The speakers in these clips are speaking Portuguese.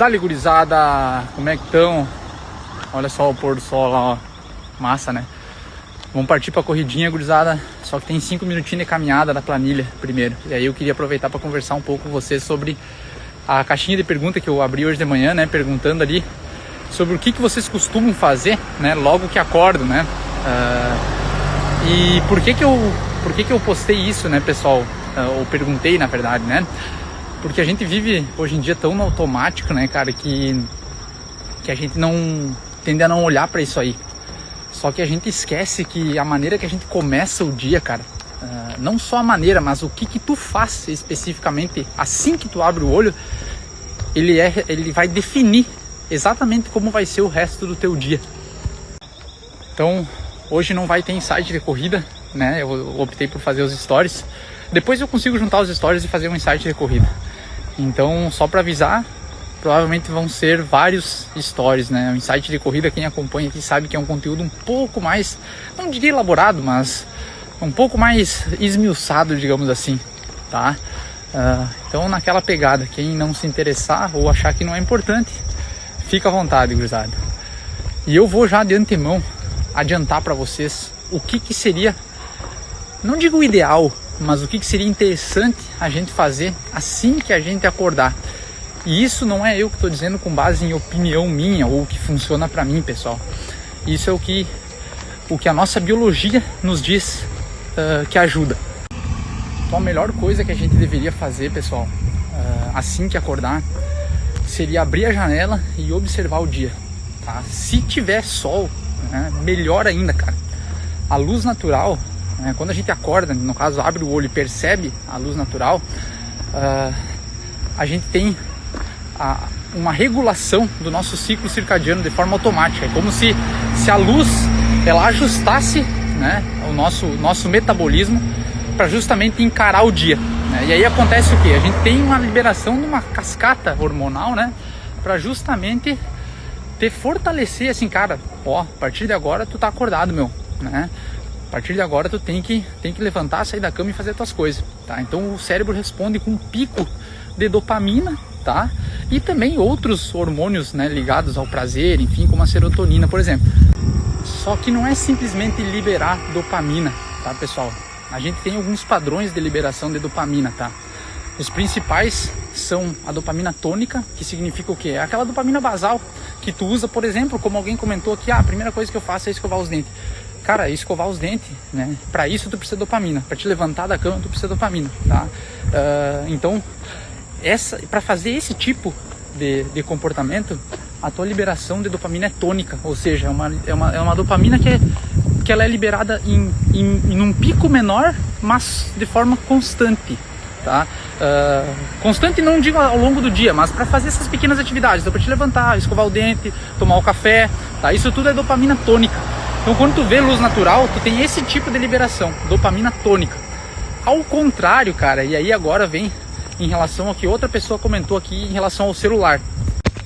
Dale, gurizada, como é que estão? Olha só o pôr do sol lá, ó. Massa, né? Vamos partir pra corridinha, gurizada. Só que tem 5 minutinhos de caminhada da planilha primeiro. E aí eu queria aproveitar para conversar um pouco com vocês sobre a caixinha de pergunta que eu abri hoje de manhã, né? Perguntando ali sobre o que vocês costumam fazer, né? Logo que acordam, né? E por que eu postei isso, né, pessoal? Ou perguntei, na verdade, né? Porque a gente vive hoje em dia tão no automático, né, cara, que a gente não tende a não olhar para isso aí. Só que a gente esquece que a maneira que a gente começa o dia, cara, não só a maneira, mas o que tu faz especificamente assim que tu abre o olho, ele vai definir exatamente como vai ser o resto do teu dia. Então, hoje não vai ter insight de corrida, né? Eu optei por fazer os stories. Depois eu consigo juntar os stories e fazer um insight de corrida. Então, só para avisar, provavelmente vão ser vários stories, né? O insight de corrida, quem acompanha aqui sabe que é um conteúdo um pouco mais, não diria elaborado, mas um pouco mais esmiuçado, digamos assim, tá? Então, naquela pegada, quem não se interessar ou achar que não é importante, fica à vontade, gurizada. E eu vou já de antemão adiantar para vocês o que seria, não digo o ideal, mas o que seria interessante a gente fazer assim que a gente acordar. E isso não é eu que estou dizendo com base em opinião minha ou o que funciona para mim, pessoal. Isso é o que a nossa biologia nos diz que ajuda. Então a melhor coisa que a gente deveria fazer, pessoal, assim que acordar, seria abrir a janela e observar o dia, tá? Se tiver sol, né, melhor ainda, cara. A luz natural, né, quando a gente acorda, no caso abre o olho e percebe a luz natural, a gente tem uma regulação do nosso ciclo circadiano de forma automática. É como se a luz ela ajustasse, né, o nosso metabolismo para justamente encarar o dia, né? E aí acontece o que? A gente tem uma liberação de uma cascata hormonal, né, para justamente fortalecer assim, cara, ó, a partir de agora tu tá acordado, meu, né? A partir de agora tu tem que levantar, sair da cama e fazer tuas coisas, tá? Então o cérebro responde com um pico de dopamina, tá? E também outros hormônios, né, ligados ao prazer, enfim, como a serotonina, por exemplo. Só que não é simplesmente liberar dopamina, tá, pessoal? A gente tem alguns padrões de liberação de dopamina, tá? Os principais são a dopamina tônica, que significa o quê? É aquela dopamina basal que tu usa, por exemplo, como alguém comentou aqui, a primeira coisa que eu faço é escovar os dentes. Cara, escovar os dentes, né? Para isso tu precisa de dopamina. Para te levantar da cama tu precisa de dopamina, tá? Então, para fazer esse tipo de comportamento, a tua liberação de dopamina é tônica, ou seja, é uma dopamina que ela é liberada em um pico menor, mas de forma constante, tá? Constante não digo ao longo do dia, mas para fazer essas pequenas atividades, então para te levantar, escovar o dente, tomar o café, tá? Isso tudo é dopamina tônica. Então quando tu vê luz natural, tu tem esse tipo de liberação, dopamina tônica. Ao contrário, cara, e aí agora vem em relação ao que outra pessoa comentou aqui em relação ao celular.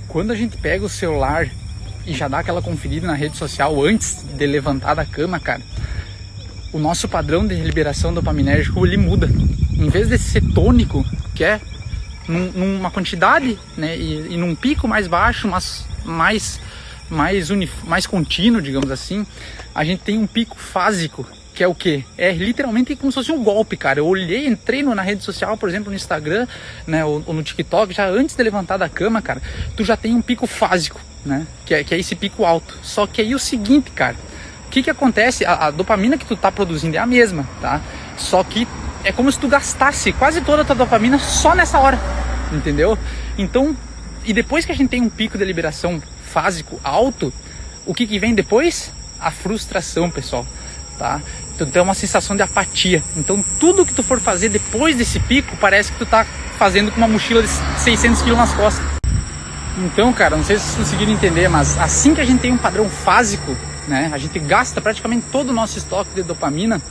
Quando a gente pega o celular e já dá aquela conferida na rede social antes de levantar da cama, cara, o nosso padrão de liberação dopaminérgico ele muda. Em vez de ser tônico, que é numa quantidade, né, e num pico mais baixo, mas mais contínuo, digamos assim, a gente tem um pico fásico, que é o quê? É literalmente como se fosse um golpe, cara. Eu entrei na rede social, por exemplo, no Instagram, né, ou no TikTok, já antes de levantar da cama, cara, tu já tem um pico fásico, né, que é esse pico alto. Só que aí o seguinte, cara, o que acontece? A dopamina que tu tá produzindo é a mesma, tá? Só que é como se tu gastasse quase toda a tua dopamina só nessa hora, entendeu? Então, e depois que a gente tem um pico de liberação fásico alto, o que vem depois? A frustração, pessoal, tá? Tu tem uma sensação de apatia. Então tudo que tu for fazer depois desse pico parece que tu tá fazendo com uma mochila de 600 kg nas costas. Então, cara, não sei se vocês conseguiram entender, mas assim que a gente tem um padrão fásico, né, a gente gasta praticamente todo o nosso estoque de dopamina,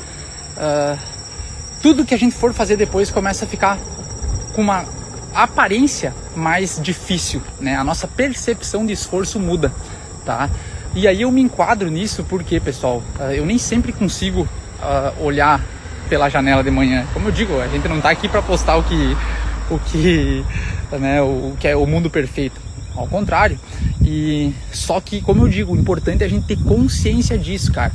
tudo que a gente for fazer depois começa a ficar com uma aparência mais difícil, né? A nossa percepção de esforço muda, tá? E aí eu me enquadro nisso porque, pessoal, eu nem sempre consigo olhar pela janela de manhã. Como eu digo, a gente não tá aqui para postar o que é o mundo perfeito. ao contrário. E só que, como eu digo, o importante é a gente ter consciência disso, cara.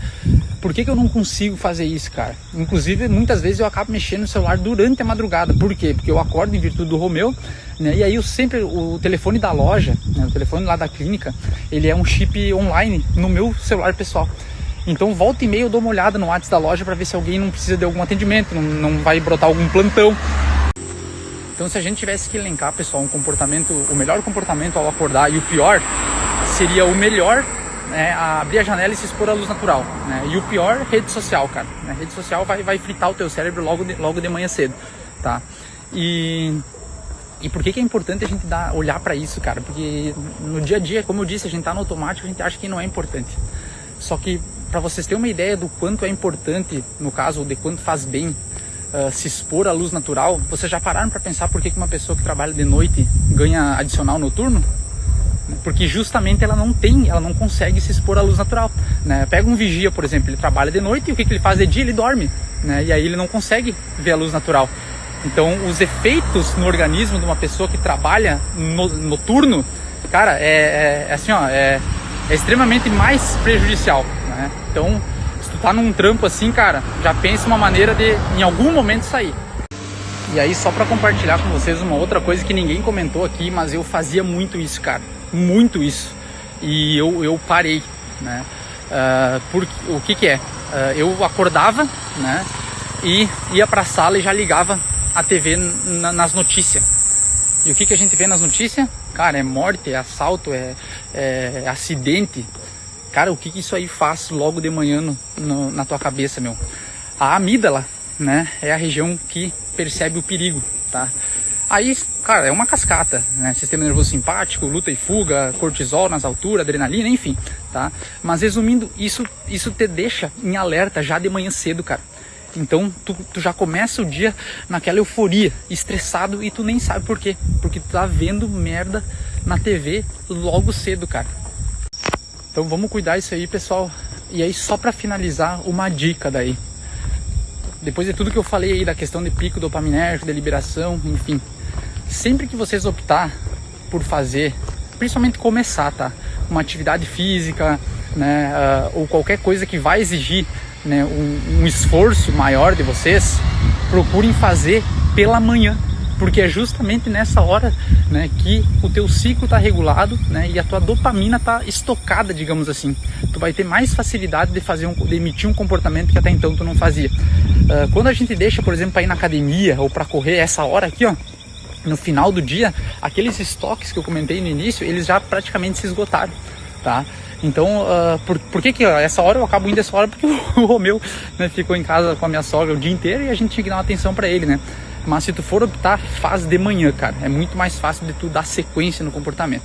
Por que eu não consigo fazer isso, cara? Inclusive, muitas vezes eu acabo mexendo no celular durante a madrugada. Por quê? Porque eu acordo em virtude do Romeu, né? E aí o telefone da loja, né? O telefone lá da clínica, ele é um chip online no meu celular pessoal. Então volta e meia eu dou uma olhada no WhatsApp da loja para ver se alguém não precisa de algum atendimento, não vai brotar algum plantão. Então, se a gente tivesse que elencar, pessoal, o melhor comportamento ao acordar e o pior, seria o melhor, né, abrir a janela e se expor à luz natural, né? E o pior, rede social, cara. Né? Rede social vai fritar o teu cérebro logo de manhã cedo, tá? E por que é importante a gente olhar para isso, cara? Porque no dia a dia, como eu disse, a gente tá no automático, a gente acha que não é importante. Só que, para vocês terem uma ideia do quanto é importante, no caso, de quanto faz bem se expor à luz natural, vocês já pararam para pensar por que uma pessoa que trabalha de noite ganha adicional noturno? Porque justamente ela não consegue se expor à luz natural, né? Pega um vigia, por exemplo, ele trabalha de noite e o que ele faz de dia? Ele dorme, né? E aí ele não consegue ver a luz natural. Então os efeitos no organismo de uma pessoa que trabalha noturno, cara, assim, ó, é extremamente mais prejudicial, né? Então, se tu tá num trampo assim, cara, já pensa uma maneira de em algum momento sair. E aí, só para compartilhar com vocês uma outra coisa que ninguém comentou aqui, mas eu fazia muito isso, cara, muito isso. E eu parei, né? Porque o que é? Eu acordava, né? E ia pra sala e já ligava a TV nas notícias. E o que a gente vê nas notícias? Cara, é morte, é assalto, é acidente. Cara, o que isso aí faz logo de manhã na tua cabeça, meu? A amígdala, né? É a região que percebe o perigo, tá? Aí, cara, é uma cascata, né? Sistema nervoso simpático, luta e fuga, cortisol nas alturas, adrenalina, enfim, tá? Mas resumindo, isso te deixa em alerta já de manhã cedo, cara. Então, tu já começa o dia naquela euforia, estressado, e tu nem sabe por quê. Porque tu tá vendo merda na TV logo cedo, cara. Então vamos cuidar disso aí, pessoal. E aí, só pra finalizar, uma dica daí. Depois de tudo que eu falei aí da questão de pico dopaminérgico, de liberação, enfim. Sempre que vocês optar por fazer, principalmente começar, tá? Uma atividade física, né? Ou qualquer coisa que vai exigir, né, um esforço maior de vocês, procurem fazer pela manhã. Porque é justamente nessa hora, né, que o teu ciclo está regulado, né, e a tua dopamina está estocada, digamos assim. Tu vai ter mais facilidade de emitir um comportamento que até então tu não fazia. Quando a gente deixa, por exemplo, para ir na academia ou para correr essa hora aqui, ó, no final do dia, aqueles estoques que eu comentei no início, eles já praticamente se esgotaram, tá? Então, por que essa hora eu acabo indo essa hora? Porque o Romeu, né, ficou em casa com a minha sogra o dia inteiro e a gente tinha que dar uma atenção para ele, né? Mas se tu for optar, faz de manhã, cara. É muito mais fácil de tu dar sequência no comportamento.